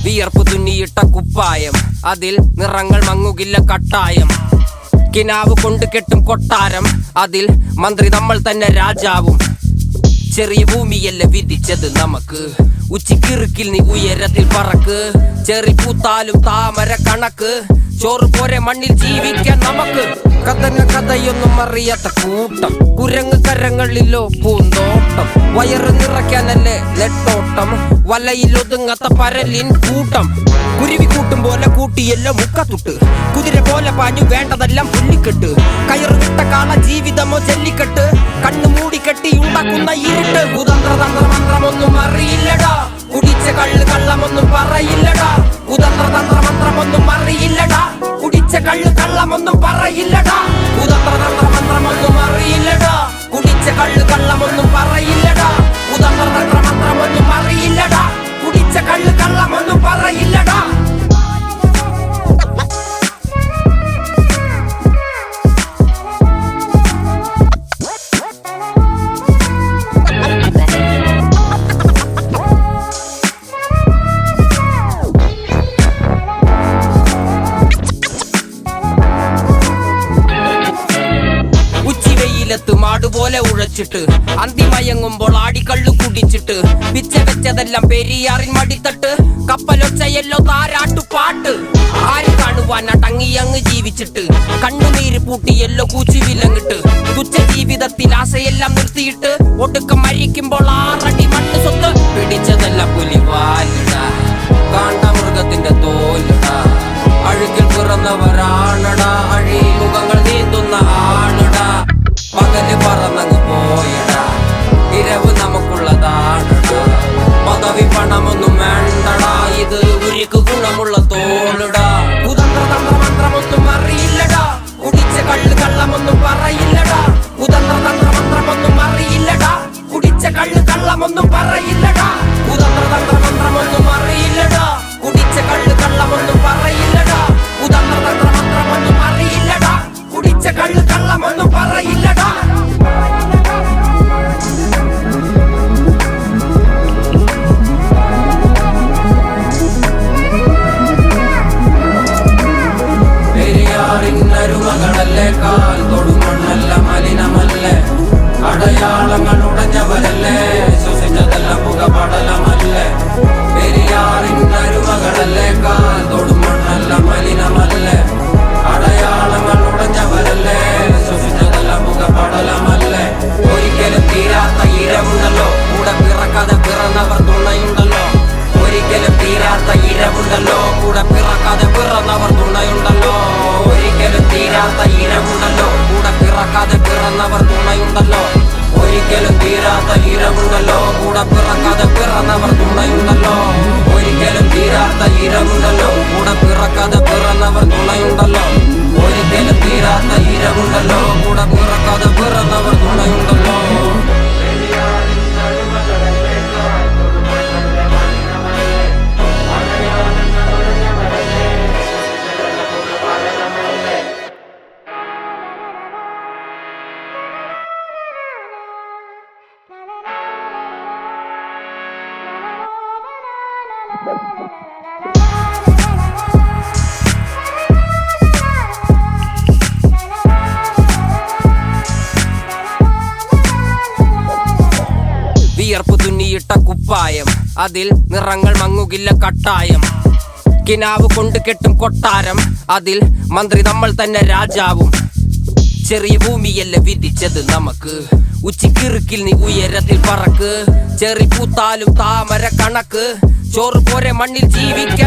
വിയർപ്പ് തുന്നിയിട്ട കുപ്പായം, അതിൽ നിറങ്ങൾ മങ്ങുകില്ല കട്ടായം. കിനാവ് കൊണ്ട് കെട്ടും കൊട്ടാരം, അതിൽ മന്ത്രി നമ്മൾ തന്നെ രാജാവും. ചെറിയ ഭൂമിയല്ല വിധിച്ചത് നമുക്ക്, ഉച്ചിക്കിറുക്കിൽ നീ ഉയരത്തിൽ പറക്ക്. ചെറി പൂത്താലും താമര കണക്ക്, ചോറ് പോരെ മണ്ണിൽ ജീവിക്കാൻ നമുക്ക്. കഥയൊന്നും അറിയാത്ത കൂട്ടം, കുരങ്ങ് കരങ്ങളിലോ പൂന്തോട്ടം. വയറ് നിറയ്ക്കാനല്ലേ നെട്ടോട്ടം, വലയിൽ ഒതുങ്ങാത്ത പരലിൻ കൂട്ടം. കുരുവി കൂട്ടും പോലെ കൂട്ടിയല്ലോ മുക്കത്തുട്ട്, കുതിര പോലെ പാഞ്ഞു വേണ്ടതെല്ലാം പുല്ലിക്കെട്ട്. കയറ് വിട്ട കാള ജീവിതമോ ജല്ലിക്കെട്ട്, കണ്ണു മൂടിക്കെട്ടി ഉണ്ടാക്കുന്ന ഇരുട്ട്. കുതന്ത്രതന്ത്രമന്ത്രമൊന്നും അറിയില്ലടാ, കുടിച്ച കള്ള് കള്ളമൊന്നും പറയില്ലടാ. കുതന്ത്രതന്ത്രമന്ത്രമൊന്നും അറിയില്ലടാ, കുടിച്ച കള്ള് കള്ളമൊന്നും പറയില്ലടാ. കുതന്ത്രതന്ത്രമന്ത്രമൊന്നും അറിയില്ലടാ, കുടിച്ച കള്ള് കള്ളമൊന്നും പറയില്ലടാ. കുതന്ത്രതന്ത്രമന്ത്രമൊന്നും അറിയില്ലടാ, കുടിച്ച കള്ള് കള്ളമൊന്നും പറയില്ലടാ. മാടുപോലെ ഉഴച്ചിട്ട് അന്തിമയങ്ങുമ്പോൾ ആടിക്കള്ളു കുടിച്ചിട്ട്, പിച്ച വെച്ചതെല്ലാം പെരിയാറിൻ മടിത്തട്ട്. കപ്പലൊച്ചയല്ലോ താരാട്ടുപാട്ട്, ആര് കാണുവാൻ അടങ്ങിയങ്ങ് ജീവിച്ചിട്ട്. കണ്ണുനീര് പൂട്ടിയല്ലോ കൂച്ചി വിലങ്ങിട്ട്, തുച്ഛ ജീവിതത്തിൽ ആശയെല്ലാം നിർത്തിയിട്ട്. ഒടുക്കം മരിക്കുമ്പോൾ 6 അടി മണ്ണ് സ്വത്ത്. പിടിച്ചതെല്ലാം പുലിവാലിടാ, കാണ്ടാമൃഗത്തിന്റെ തോലിടാ. അഴുകിൽ പിറന്നവരാണടാ, അഴിമുഖങ്ങൾ നീന്തുന്ന ആണടാ. പകല് പറന്നങ്ങ് പോയടാ, ഇരവ് നമുക്കുള്ളതാണടാ. പദവി പണമൊന്നും വേണ്ടടാ, ഇത് ഉരുക്ക് ഗുണമുള്ള തോളിടാ. കുതന്ത്രതന്ത്രമന്ത്രമൊന്നും അറിയില്ലടാ, കുടിച്ച കള്ള് കള്ളമൊന്നും പറയില്ലടാ. കുതന്ത്രതന്ത്രമന്ത്രമൊന്നും അറിയില്ലടാ, കുടിച്ച കള്ള് കള്ളമൊന്നും പറയില്ലടാ. കുതന്ത്രതന്ത്രമന്ത്രമൊന്നും അറിയില്ലടാ, കുടിച്ച കള്ള് കള്ളമൊന്നും പറയില്ലടാ. കുതന്ത്രതന്ത്രമന്ത്രമൊന്നും അറിയില്ലടാ, കുടിച്ച കള്ള് കള്ളമൊന്നും പറയില്ലടാ. പെരിയാറിന്നരുമകളല്ലേ, കാൽ തൊടുമണ്ണല്ല മലിനമല്ലേ. അടയാളങ്ങൾ ഉടഞ്ഞവരല്ലേ, ശ്വസിച്ചതെല്ലാം പുകപടലമല്ലേ. പെരിയാറിന്നരുമകളല്ലേ, കാൽ തൊടുമണ്ണല്ല മലിനമല്ലേ. അടയാളങ്ങൾ ഉടഞ്ഞവരല്ലേ, ശ്വസിച്ചതെല്ലാം പുകപടലമല്ലേ. ഒരിക്കലും തീരാത്ത ഇരവുണ്ടല്ലോ, കൂടെ പിറക്കാതെ പിറന്നവർ തുണയുണ്ടല്ലോ. ഒരിക്കലും തീരാത്ത ഇരവുണ്ടല്ലോ, കൂടെ പിറക്കാതെ പിറന്നവർ തുണയുണ്ടല്ലോ. ഒരിക്കലും തീരാത്ത ഇരവുണ്ടല്ലോ, കൂടെ പിറക്കാതെ പിറന്നവർ തുണയുണ്ടല്ലോ. ഒരിക്കലും തീരാത്ത ഇരവുണ്ടല്ലോ, കൂടെ പിറക്കാതെ പിറന്നവർ തുണയുണ്ടല്ലോ. ഒരിക്കലും തീരാത്ത ഇരവുണ്ടല്ലോ, കൂടെ പിറക്കാതെ പിറന്നവർ തുണയുണ്ടല്ലോ. ഒരിക്കലും തീരാത്ത ഇരവുണ്ടല്ലോ, കൂടെ പിറക്കാതെ പിറന്നവർ തുണയുണ്ടല്ലോ. വിയർപ്പ് തുന്നിയിട്ട കുപ്പായം, അതിൽ നിറങ്ങൾ മങ്ങുകില്ല കട്ടായം. കിനാവ് കൊണ്ട് കെട്ടും കൊട്ടാരം, അതിൽ മന്ത്രി നമ്മൾ തന്നെ രാജാവും. ചെറിയ ഭൂമിയല്ല വിധിച്ചത് നമുക്ക്, ഉച്ചിക്കിറുക്കിൽ നീ ഉയരത്തിൽ പറക്ക്. ചെറി പൂത്താലും താമര കണക്ക്, ചോറ് പോരെ മണ്ണിൽ ജീവിക്കാൻ.